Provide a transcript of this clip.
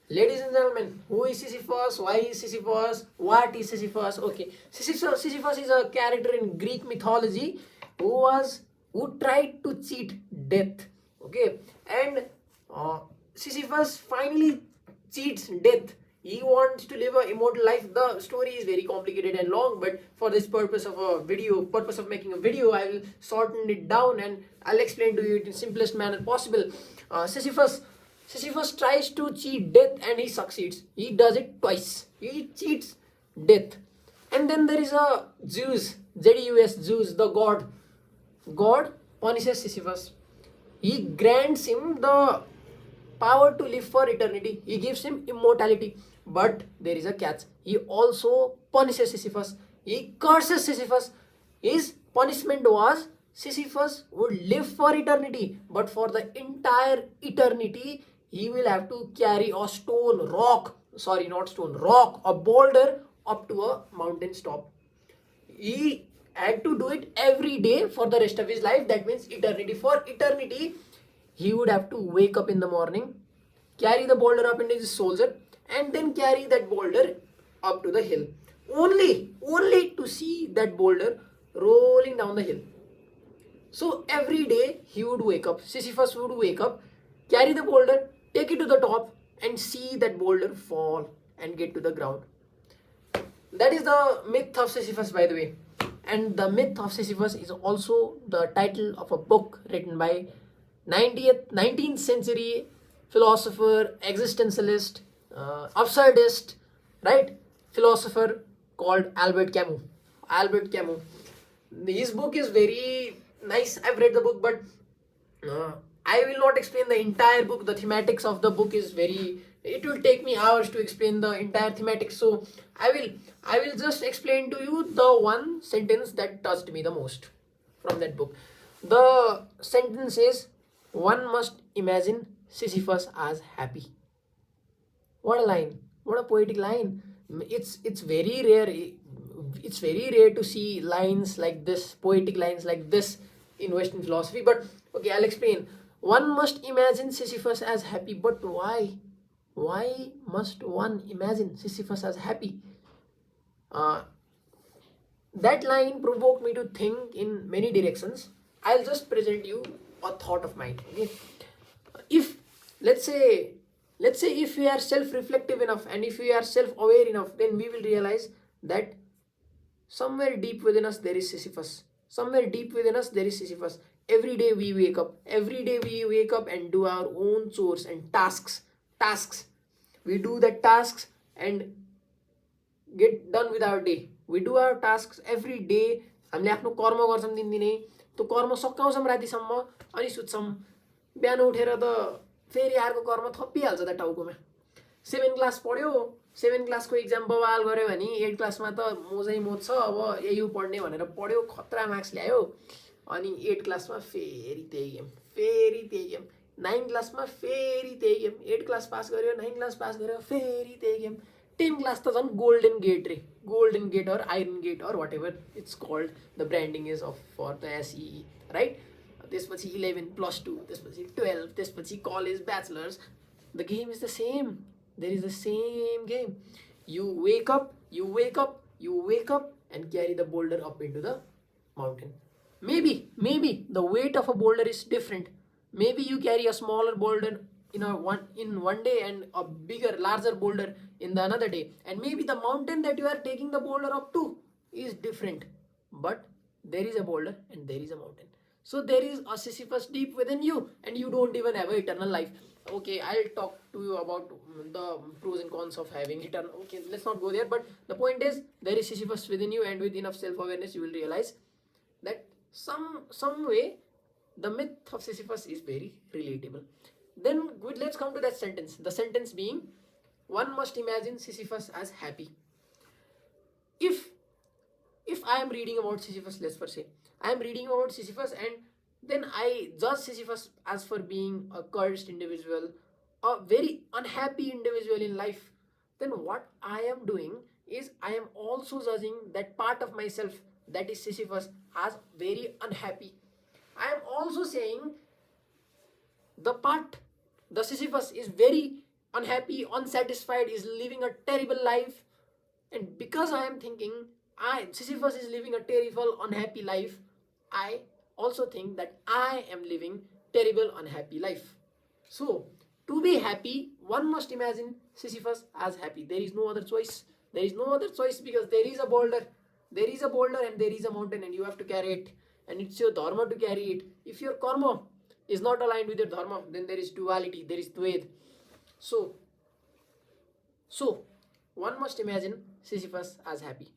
Ladies and gentlemen, who is Sisyphus? Why is Sisyphus? What is Sisyphus? Okay, Sisyphus is a character in Greek mythology who tried to cheat death. Okay, and Sisyphus finally cheats death. He wants to live an immortal life. The story is very complicated and long, but for this purpose of making a video, I will shorten it down and I'll explain to you it in simplest manner possible. Sisyphus tries to cheat death and he succeeds. He does it twice. He cheats death. And then there is a Zeus, Zeus, the god. God punishes Sisyphus. He grants him the power to live for eternity. He gives him immortality. But there is a catch. He also punishes Sisyphus. He curses Sisyphus. His punishment was Sisyphus would live for eternity, but for the entire eternity, he will have to carry a rock, a boulder up to a mountain top. He had to do it every day for the rest of his life. That means eternity. For eternity, he would have to wake up in the morning, carry the boulder up into his shoulder, and then carry that boulder up to the hill. Only to see that boulder rolling down the hill. So every day he would wake up, Sisyphus would wake up, carry the boulder, take it to the top, and see that boulder fall and get to the ground. That is the myth of Sisyphus, by the way. And the myth of Sisyphus is also the title of a book written by 19th century philosopher, existentialist, absurdist, right? Philosopher called Albert Camus. Albert Camus. His book is very nice. I've read the book, but I will not explain the entire book. The thematics of the book is very. It will take me hours to explain the entire thematics. So I will just explain to you the one sentence that touched me the most from that book. The sentence is, "One must imagine Sisyphus as happy." What a line! What a poetic line! It's very rare. It's very rare to see lines like this, poetic lines like this in Western philosophy. But okay, I'll explain. One must imagine Sisyphus as happy, but why? Why must one imagine Sisyphus as happy? Uh, that line provoked me to think in many directions. I'll just present you a thought of mine. Okay? If let's say if we are self-reflective enough and if we are self-aware enough, then we will realize that somewhere deep within us there is Sisyphus. Somewhere deep within us there is Sisyphus. Every day we wake up. Every day we wake up and do our own chores and tasks. We do the tasks and get done with our day. We do our tasks every day. हामीले आफ्नो कर्म गर्छौँ दिनदिनै. त्यो कर्म सकाउँछौँ रातिसम्म अनि सुत्छौँ. बिहान उठेर त फेरि अर्को कर्म थपिहाल्छ त टाउकोमा. 7 क्लास पढ्यो, 7 क्लासको इक्जाम बवाल गऱ्यो भने 8 क्लासमा त मोजै मोज छ. अब एयु पढ्ने भनेर पढ्यो, खतरा मार्क्स ल्यायो, अनि 8 क्लासमा फेरि त्यही गेम. 9 क्लासमा फेरि त्यही गेम. 8 क्लास पास गर्यो, 9 क्लास पास गर्यो, फेरि त्यही गेम. 10 क्लास त झन् गोल्डन गेट रे. Golden gate or iron gate or whatever it's called. The branding is of for the SEE, right? त्यसपछि 11 plus 2, त्यसपछि 12, त्यसपछि college, bachelors. The game is the same. There is the same game. You wake up and carry the boulder up into the mountain. Maybe the weight of a boulder is different. Maybe you carry a smaller boulder in one day and a larger boulder in the another day. And maybe the mountain that you are taking the boulder up to is different. But there is a boulder and there is a mountain. So there is a Sisyphus deep within you and you don't even have an eternal life. Okay, I'll talk to you about the pros and cons of having eternal. Okay, let's not go there. But the point is, there is Sisyphus within you, and with enough self-awareness, you will realize that some way the myth of Sisyphus is very relatable. Then good, let's come to that sentence. The sentence being, one must imagine Sisyphus as happy. If I am reading about Sisyphus, let's first say I am reading about Sisyphus and then I judge Sisyphus as for being a cursed individual, a very unhappy individual in life, then what I am doing is I am also judging that part of myself that is Sisyphus as very unhappy. I am also saying the Sisyphus is very unhappy, unsatisfied, is living a terrible life. And because I am thinking Sisyphus is living a terrible, unhappy life, I also think that I am living terrible, unhappy life. So, to be happy, one must imagine Sisyphus as happy. There is no other choice. There is no other choice because there is a boulder. There is a boulder and there is a mountain and you have to carry it. And it's your dharma to carry it. If your karma is not aligned with your dharma, then there is duality, there is dved. So one must imagine Sisyphus as happy.